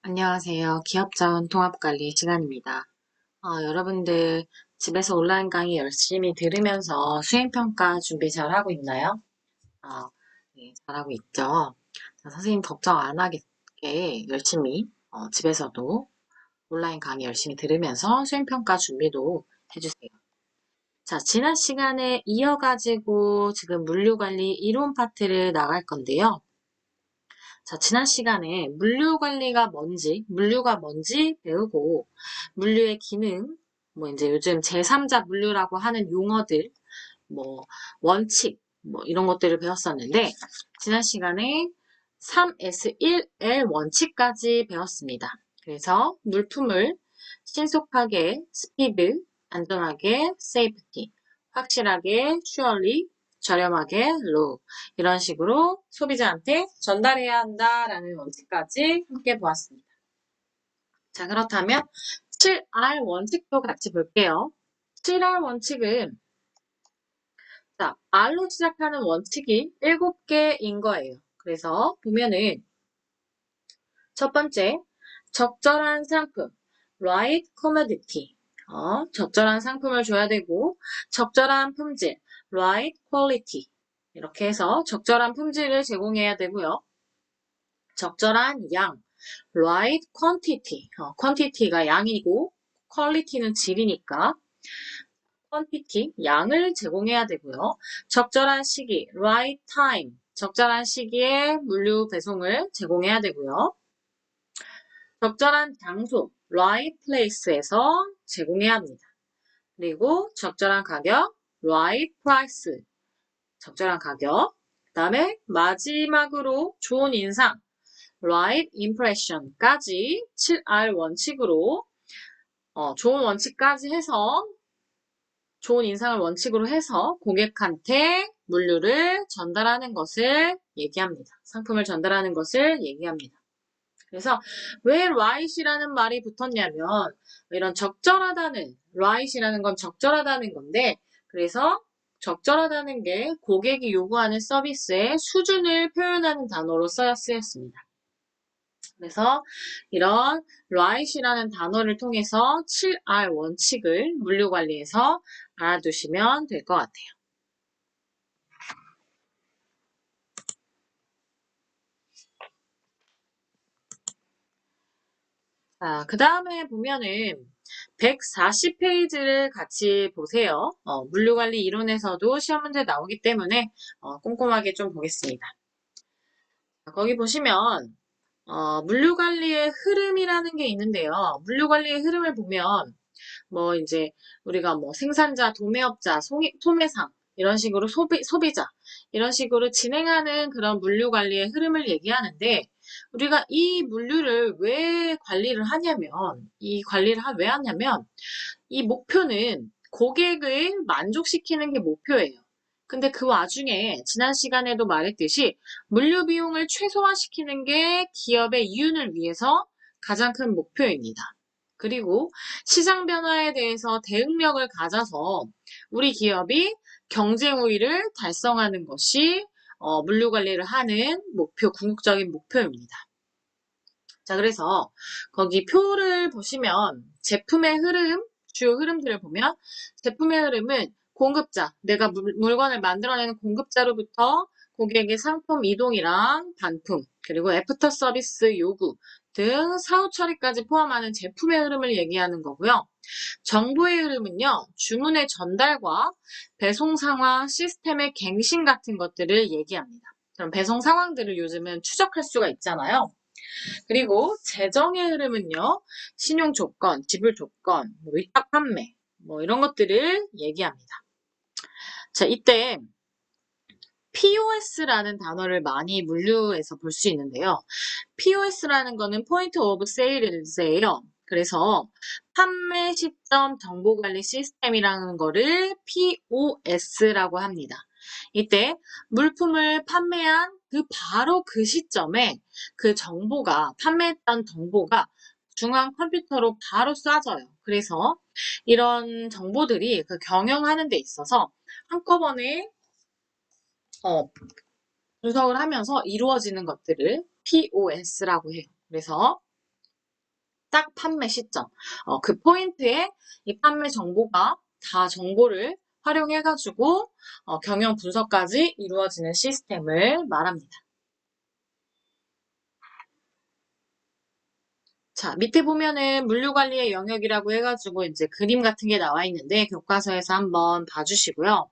안녕하세요. 기업자원 통합관리 시간입니다. 여러분들 집에서 온라인 강의 열심히 들으면서 수행평가 준비 잘 하고 있나요? 아, 네, 잘하고 있죠. 자, 선생님 걱정 안 하게 열심히 집에서도 온라인 강의 열심히 들으면서 수행평가 준비도 해주세요. 자, 지난 시간에 이어가지고 지금 물류관리 이론 파트를 나갈 건데요. 자, 지난 시간에 물류가 뭔지 배우고, 물류의 기능, 뭐 이제 요즘 제3자 물류라고 하는 용어들, 뭐 원칙, 뭐 이런 것들을 배웠었는데, 지난 시간에 3S1L 원칙까지 배웠습니다. 그래서 물품을 신속하게, 스피드, 안전하게, 세이프티, 확실하게, 슈얼리, 저렴하게, 로우 이런 식으로 소비자한테 전달해야 한다라는 원칙까지 함께 보았습니다. 자, 그렇다면 7R 원칙도 같이 볼게요. 7R 원칙은 자, R로 시작하는 원칙이 7개인 거예요. 그래서 보면은 첫 번째, 적절한 상품, right commodity. 적절한 상품을 줘야 되고, 적절한 품질, right quality. 이렇게 해서 적절한 품질을 제공해야 되고요. 적절한 양, right quantity. quantity가 양이고, quality는 질이니까, quantity, 양을 제공해야 되고요. 적절한 시기, right time. 적절한 시기에 물류 배송을 제공해야 되고요. 적절한 장소, right place에서 제공해야 합니다. 그리고 적절한 가격, right price, 적절한 가격. 그 다음에 마지막으로 좋은 인상, right impression까지 7R 원칙으로 좋은 인상을 원칙으로 해서 고객한테 물류를 전달하는 것을 얘기합니다. 상품을 전달하는 것을 얘기합니다. 그래서 왜 right이라는 말이 붙었냐면 이런 적절하다는 right이라는 건 적절하다는 건데 그래서 적절하다는 게 고객이 요구하는 서비스의 수준을 표현하는 단어로 쓰였습니다. 그래서 이런 right이라는 단어를 통해서 7R 원칙을 물류관리에서 알아두시면 될 것 같아요. 자, 그 다음에 보면은 140페이지를 같이 보세요. 물류관리 이론에서도 시험 문제 나오기 때문에 꼼꼼하게 좀 보겠습니다. 자, 거기 보시면 물류관리의 흐름이라는 게 있는데요. 물류관리의 흐름을 보면 뭐 이제 우리가 뭐 생산자, 도매업자, 소매상 이런 식으로 소비자 이런 식으로 진행하는 그런 물류관리의 흐름을 얘기하는데 우리가 이 물류를 왜 관리를 하냐면 왜 하냐면 이 목표는 고객을 만족시키는 게 목표예요. 근데 그 와중에 지난 시간에도 말했듯이 물류 비용을 최소화시키는 게 기업의 이윤을 위해서 가장 큰 목표입니다. 그리고 시장 변화에 대해서 대응력을 가져서 우리 기업이 경쟁 우위를 달성하는 것이 물류 관리를 하는 궁극적인 목표입니다. 자, 그래서 거기 표를 보시면 제품의 흐름, 주요 흐름들을 보면 제품의 흐름은 공급자, 내가 물건을 만들어내는 공급자로부터 고객의 상품 이동이랑 반품, 그리고 애프터 서비스 요구 등 사후 처리까지 포함하는 제품의 흐름을 얘기하는 거고요. 정보의 흐름은요, 주문의 전달과 배송 상황, 시스템의 갱신 같은 것들을 얘기합니다. 그럼 배송 상황들을 요즘은 추적할 수가 있잖아요. 그리고 재정의 흐름은요, 신용 조건, 지불 조건, 뭐 위탁 판매, 뭐 이런 것들을 얘기합니다. 자, 이때 POS라는 단어를 많이 물류에서 볼 수 있는데요. POS라는 거는 포인트 오브 세일즈예요. 그래서 판매 시점 정보관리 시스템이라는 거를 POS라고 합니다. 이때 물품을 판매한 바로 그 시점에 그 정보가 판매했던 정보가 중앙 컴퓨터로 바로 쏴져요. 그래서 이런 정보들이 그 경영하는 데 있어서 한꺼번에 분석을 하면서 이루어지는 것들을 POS라고 해요. 그래서 딱 판매 시점. 그 포인트에 이 판매 정보가 다 정보를 활용해가지고 경영 분석까지 이루어지는 시스템을 말합니다. 자, 밑에 보면은 물류관리의 영역이라고 해가지고 이제 그림 같은 게 나와 있는데 교과서에서 한번 봐주시고요.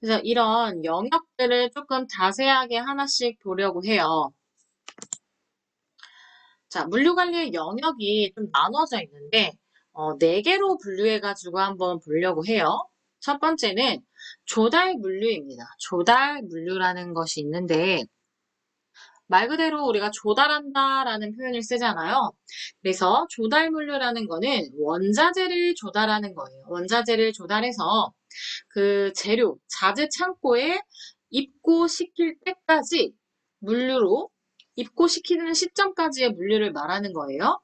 그래서 이런 영역들을 조금 자세하게 하나씩 보려고 해요. 자, 물류관리의 영역이 좀 나눠져 있는데, 4개로 분류해가지고 한번 보려고 해요. 첫 번째는 조달 물류입니다. 조달 물류라는 것이 있는데, 말 그대로 우리가 조달한다라는 표현을 쓰잖아요. 그래서 조달 물류라는 거는 원자재를 조달하는 거예요. 원자재를 조달해서 그 재료, 자재 창고에 입고시킬 때까지 물류로 입고시키는 시점까지의 물류를 말하는 거예요.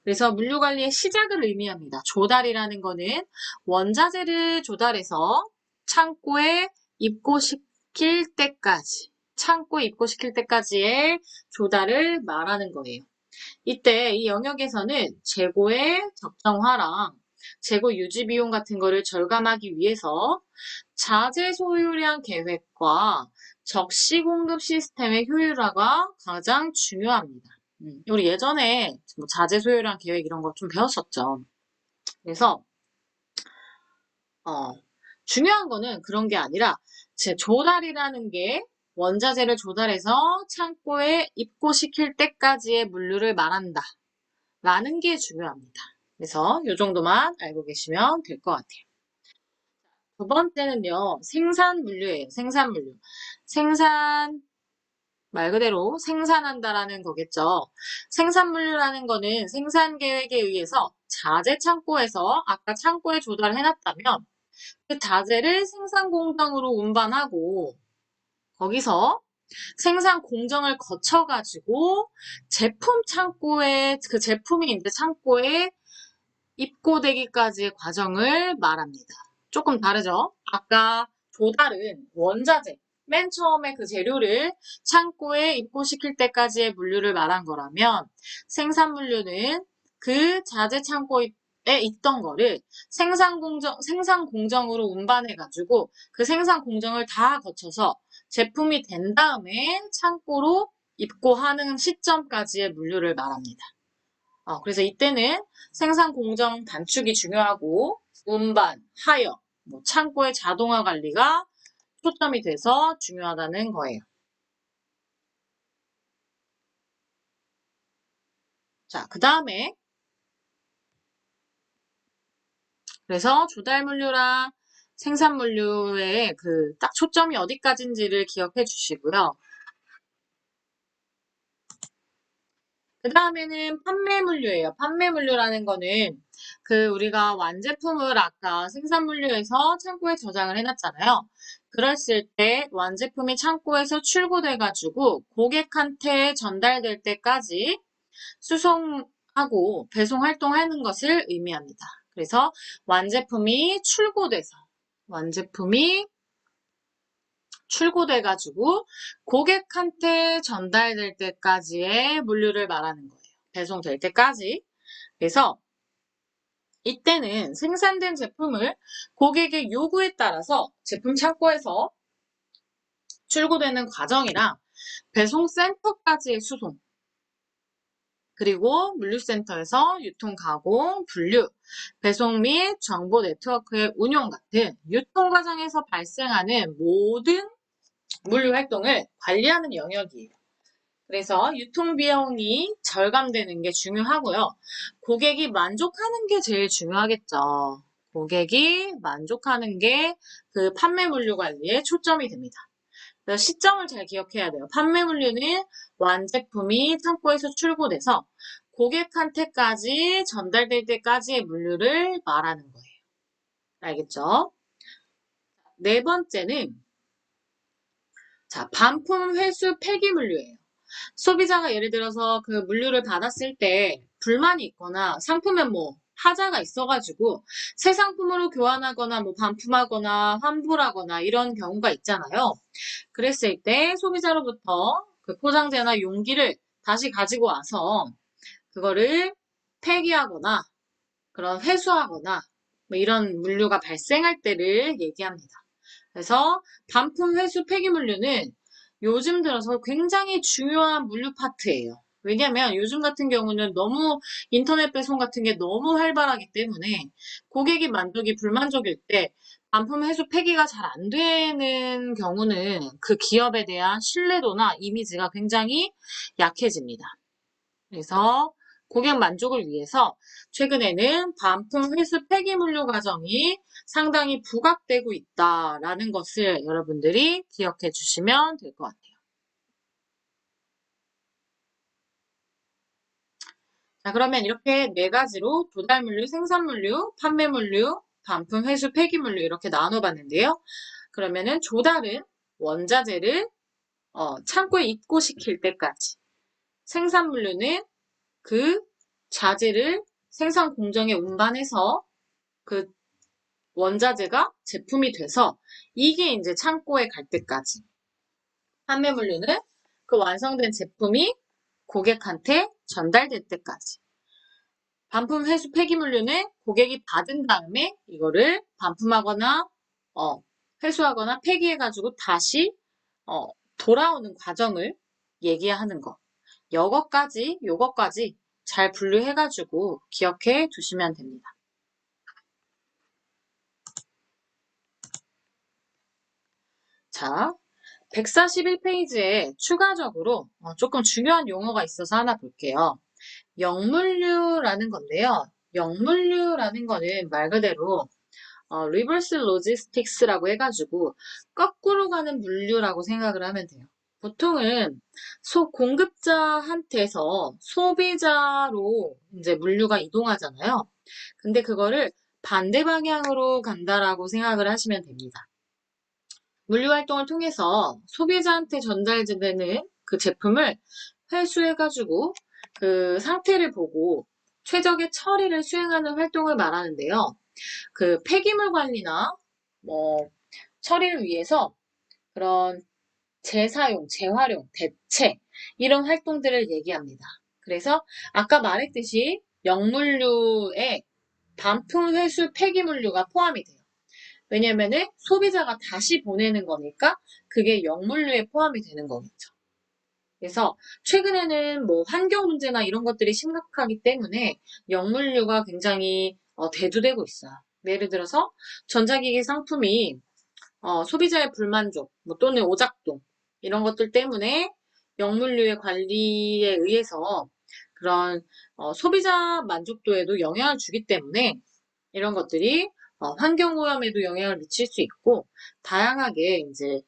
그래서 물류관리의 시작을 의미합니다. 조달이라는 거는 원자재를 조달해서 창고에 입고시킬 때까지, 창고에 입고시킬 때까지의 조달을 말하는 거예요. 이때 이 영역에서는 재고의 적정화랑 재고 유지 비용 같은 거를 절감하기 위해서 자재 소유량 계획과 적시 공급 시스템의 효율화가 가장 중요합니다. 우리 예전에 뭐 자재 소유량 계획 이런 거 좀 배웠었죠. 그래서 중요한 거는 그런 게 아니라 제 조달이라는 게 원자재를 조달해서 창고에 입고시킬 때까지의 물류를 말한다. 라는 게 중요합니다. 그래서 이 정도만 알고 계시면 될 것 같아요. 두 번째는요, 생산 물류예요. 생산 물류. 생산, 말 그대로 생산한다라는 거겠죠. 생산 물류라는 거는 생산 계획에 의해서 자재 창고에서 아까 창고에 조달해놨다면 그 자재를 생산 공장으로 운반하고 거기서 생산 공정을 거쳐가지고 제품 창고에 그 제품이 이제 창고에 입고되기까지의 과정을 말합니다. 조금 다르죠? 아까 조달은 원자재, 맨 처음에 그 재료를 창고에 입고시킬 때까지의 물류를 말한 거라면 생산 물류는 그 자재 창고에 있던 거를 생산 공정으로 운반해가지고 그 생산 공정을 다 거쳐서 제품이 된 다음에 창고로 입고하는 시점까지의 물류를 말합니다. 그래서 이때는 생산 공정 단축이 중요하고 운반, 하역, 뭐 창고의 자동화 관리가 초점이 돼서 중요하다는 거예요. 자, 그 다음에 그래서 조달 물류랑 생산 물류의 그 딱 초점이 어디까지인지를 기억해 주시고요. 그 다음에는 판매 물류예요. 판매 물류라는 거는 그 우리가 완제품을 아까 생산 물류에서 창고에 저장을 해놨잖아요. 그랬을 때 완제품이 창고에서 출고돼가지고 고객한테 전달될 때까지 수송하고 배송 활동하는 것을 의미합니다. 그래서 완제품이 출고돼가지고 고객한테 전달될 때까지의 물류를 말하는 거예요. 배송될 때까지. 그래서 이때는 생산된 제품을 고객의 요구에 따라서 제품 창고에서 출고되는 과정이랑 배송센터까지의 수송, 그리고 물류센터에서 유통, 가공, 분류, 배송 및 정보 네트워크의 운용 같은 유통 과정에서 발생하는 모든 물류 활동을 관리하는 영역이에요. 그래서 유통 비용이 절감되는 게 중요하고요. 고객이 만족하는 게 제일 중요하겠죠. 고객이 만족하는 게 그 판매 물류 관리에 초점이 됩니다. 그래서 시점을 잘 기억해야 돼요. 판매 물류는 완제품이 창고에서 출고돼서 고객한테까지 전달될 때까지의 물류를 말하는 거예요. 알겠죠? 네 번째는 자, 반품 회수 폐기 물류예요. 소비자가 예를 들어서 그 물류를 받았을 때 불만이 있거나 상품에 뭐 하자가 있어가지고 새 상품으로 교환하거나 뭐 반품하거나 환불하거나 이런 경우가 있잖아요. 그랬을 때 소비자로부터 그 포장재나 용기를 다시 가지고 와서 그거를 폐기하거나 그런 회수하거나 뭐 이런 물류가 발생할 때를 얘기합니다. 그래서 반품 회수 폐기물류는 요즘 들어서 굉장히 중요한 물류 파트예요. 왜냐면 요즘 같은 경우는 너무 인터넷 배송 같은 게 너무 활발하기 때문에 고객이 만족이 불만족일 때 반품 회수 폐기가 잘 안 되는 경우는 그 기업에 대한 신뢰도나 이미지가 굉장히 약해집니다. 그래서 고객 만족을 위해서 최근에는 반품 회수 폐기물류 과정이 상당히 부각되고 있다라는 것을 여러분들이 기억해 주시면 될 것 같아요. 자, 그러면 이렇게 네 가지로 조달물류, 생산물류, 판매물류, 반품 회수 폐기물류 이렇게 나눠봤는데요. 그러면은 조달은 원자재를 창고에 입고시킬 때까지, 생산물류는 그 자재를 생산 공정에 운반해서 그 원자재가 제품이 돼서 이게 이제 창고에 갈 때까지. 판매물류는 그 완성된 제품이 고객한테 전달될 때까지. 반품 회수 폐기물류는 고객이 받은 다음에 이거를 반품하거나 회수하거나 폐기해가지고 다시 어, 돌아오는 과정을 얘기하는 거. 요거까지 잘 분류해가지고 기억해 두시면 됩니다. 자, 141페이지에 추가적으로 조금 중요한 용어가 있어서 하나 볼게요. 역물류라는 건데요. 역물류라는 거는 말 그대로 리버스 로지스틱스라고 해가지고 거꾸로 가는 물류라고 생각을 하면 돼요. 보통은 공급자한테서 소비자로 이제 물류가 이동하잖아요. 근데 그거를 반대 방향으로 간다라고 생각을 하시면 됩니다. 물류 활동을 통해서 소비자한테 전달되는 그 제품을 회수해가지고 그 상태를 보고 최적의 처리를 수행하는 활동을 말하는데요. 그 폐기물 관리나 뭐 처리를 위해서 그런 재사용, 재활용, 대체 이런 활동들을 얘기합니다. 그래서 아까 말했듯이 역물류에 반품 회수 폐기물류가 포함이 돼요. 왜냐면은 소비자가 다시 보내는 거니까 그게 역물류에 포함이 되는 거겠죠. 그래서 최근에는 뭐 환경 문제나 이런 것들이 심각하기 때문에 역물류가 굉장히 대두되고 있어요. 예를 들어서 전자기기 상품이 소비자의 불만족 또는 오작동 이런 것들 때문에 역물류의 관리에 의해서 그런 소비자 만족도에도 영향을 주기 때문에 이런 것들이 환경오염에도 영향을 미칠 수 있고 다양하게 이제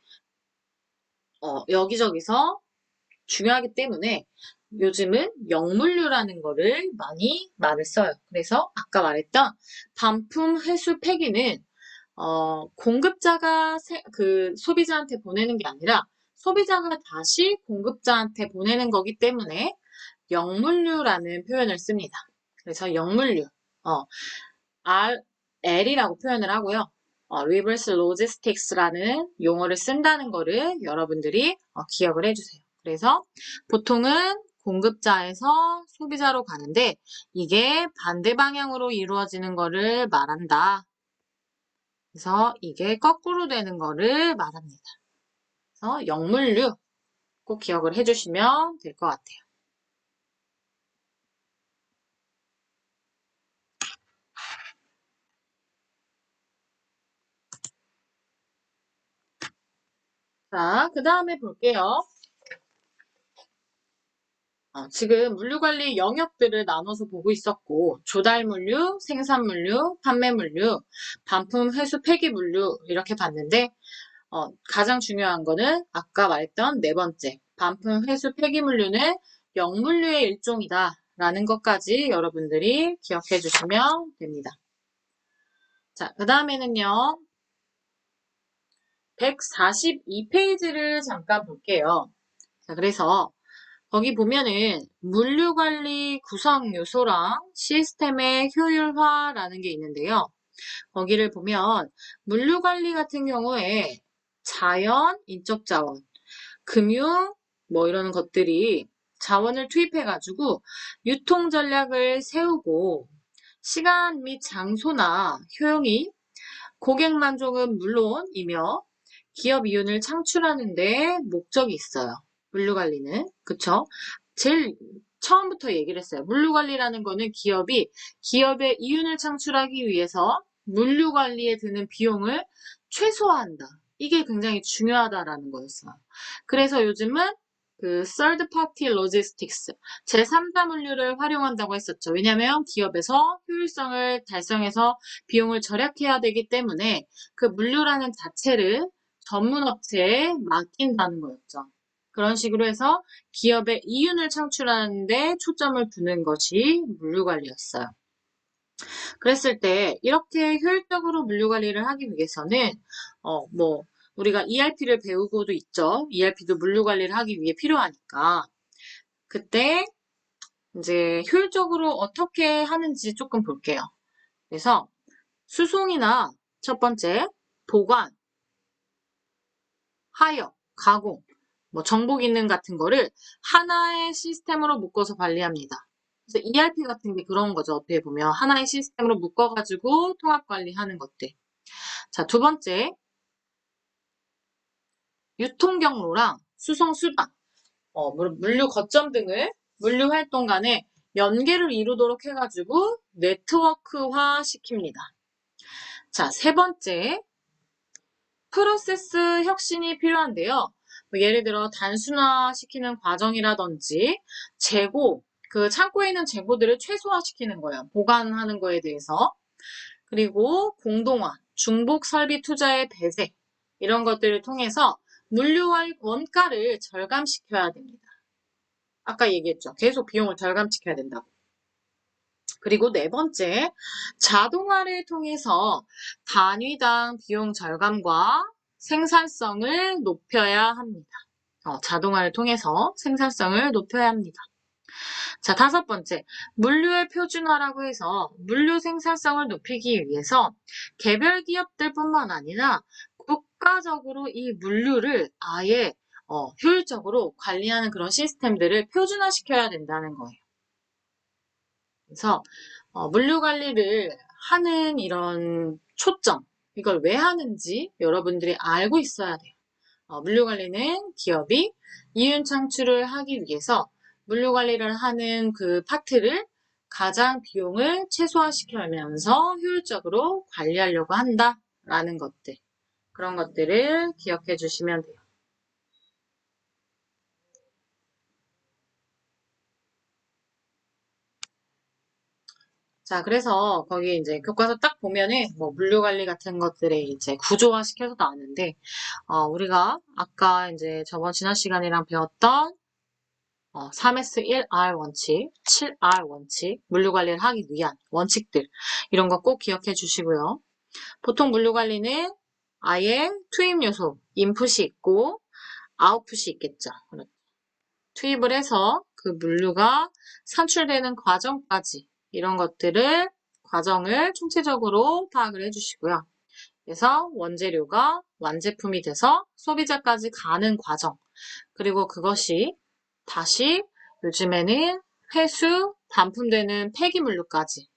여기저기서 중요하기 때문에 요즘은 역물류라는 거를 많이 말을 써요. 그래서 아까 말했던 반품 회수 폐기는 공급자가 그 소비자한테 보내는 게 아니라 소비자가 다시 공급자한테 보내는 거기 때문에 역물류라는 표현을 씁니다. 그래서 역물류, L이라고 표현을 하고요. Reverse Logistics라는 용어를 쓴다는 거를 여러분들이 기억을 해주세요. 그래서 보통은 공급자에서 소비자로 가는데 이게 반대 방향으로 이루어지는 거를 말한다. 그래서 이게 거꾸로 되는 거를 말합니다. 그래서 역물류 꼭 기억을 해주시면 될 것 같아요. 자, 그 다음에 볼게요. 지금 물류관리 영역들을 나눠서 보고 있었고 조달물류, 생산물류, 판매물류, 반품, 회수, 폐기물류 이렇게 봤는데 가장 중요한 거는 아까 말했던 네 번째 반품, 회수, 폐기물류는 역물류의 일종이다 라는 것까지 여러분들이 기억해 주시면 됩니다. 자, 그 다음에는요 142페이지를 잠깐 볼게요. 자, 그래서 거기 보면은 물류관리 구성 요소랑 시스템의 효율화라는 게 있는데요. 거기를 보면 물류관리 같은 경우에 자연, 인적 자원, 금융 뭐 이런 것들이 자원을 투입해가지고 유통 전략을 세우고 시간 및 장소나 효용이 고객 만족은 물론이며 기업 이윤을 창출하는 데 목적이 있어요. 물류관리는. 그쵸? 제일 처음부터 얘기를 했어요. 물류관리라는 거는 기업의 이윤을 창출하기 위해서 물류관리에 드는 비용을 최소화한다. 이게 굉장히 중요하다라는 거였어요. 그래서 요즘은 그 third party logistics, 제3자 물류를 활용한다고 했었죠. 왜냐하면 기업에서 효율성을 달성해서 비용을 절약해야 되기 때문에 그 물류라는 자체를 전문 업체에 맡긴다는 거였죠. 그런 식으로 해서 기업의 이윤을 창출하는 데 초점을 두는 것이 물류관리였어요. 그랬을 때 이렇게 효율적으로 물류관리를 하기 위해서는 우리가 ERP를 배우고도 있죠. ERP도 물류관리를 하기 위해 필요하니까 그때 이제 효율적으로 어떻게 하는지 조금 볼게요. 그래서 수송이나 첫 번째 보관, 하역, 가공, 정보 기능 같은 거를 하나의 시스템으로 묶어서 관리합니다. 그래서 ERP 같은 게 그런 거죠. 어떻게 보면 하나의 시스템으로 묶어가지고 통합 관리하는 것들. 자, 두 번째 유통 경로랑 수송 수단, 물류 거점 등을 물류 활동 간에 연계를 이루도록 해가지고 네트워크화 시킵니다. 자, 세 번째 프로세스 혁신이 필요한데요. 예를 들어 단순화시키는 과정이라든지 재고, 그 창고에 있는 재고들을 최소화시키는 거예요. 보관하는 거에 대해서. 그리고 공동화, 중복 설비 투자의 배제 이런 것들을 통해서 물류의 원가를 절감시켜야 됩니다. 아까 얘기했죠. 계속 비용을 절감시켜야 된다고. 그리고 네 번째, 자동화를 통해서 단위당 비용 절감과 생산성을 높여야 합니다. 자동화를 통해서 생산성을 높여야 합니다. 자, 다섯 번째, 물류의 표준화라고 해서 물류 생산성을 높이기 위해서 개별 기업들뿐만 아니라 국가적으로 이 물류를 아예 효율적으로 관리하는 그런 시스템들을 표준화시켜야 된다는 거예요. 그래서 물류 관리를 하는 이런 초점, 이걸 왜 하는지 여러분들이 알고 있어야 돼요. 물류 관리는 기업이 이윤 창출을 하기 위해서 물류 관리를 하는 그 파트를 가장 비용을 최소화시키면서 효율적으로 관리하려고 한다라는 것들. 그런 것들을 기억해 주시면 돼요. 자, 그래서 거기 이제 교과서 딱 보면은 물류 관리 같은 것들에 이제 구조화 시켜서 나왔는데, 우리가 아까 이제 지난 시간이랑 배웠던 3S1R 원칙, 7R 원칙, 물류 관리를 하기 위한 원칙들 이런 거 꼭 기억해 주시고요. 보통 물류 관리는 아예 투입 요소, 인풋이 있고 아웃풋이 있겠죠. 투입을 해서 그 물류가 산출되는 과정까지 이런 과정을 총체적으로 파악을 해주시고요. 그래서 원재료가 완제품이 돼서 소비자까지 가는 과정, 그리고 그것이 다시 요즘에는 회수, 반품되는 폐기물류까지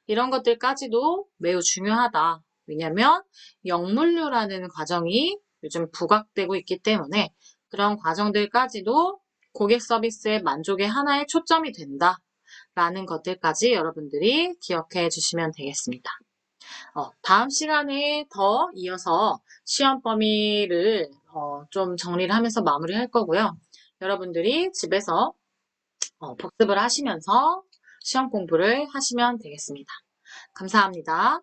이런 것들까지도 매우 중요하다. 왜냐하면 역물류라는 과정이 요즘 부각되고 있기 때문에 그런 과정들까지도 고객 서비스의 만족의 하나의 초점이 된다라는 것들까지 여러분들이 기억해 주시면 되겠습니다. 다음 시간에 더 이어서 시험 범위를 좀 정리를 하면서 마무리할 거고요. 여러분들이 집에서 복습을 하시면서 시험 공부를 하시면 되겠습니다. 감사합니다.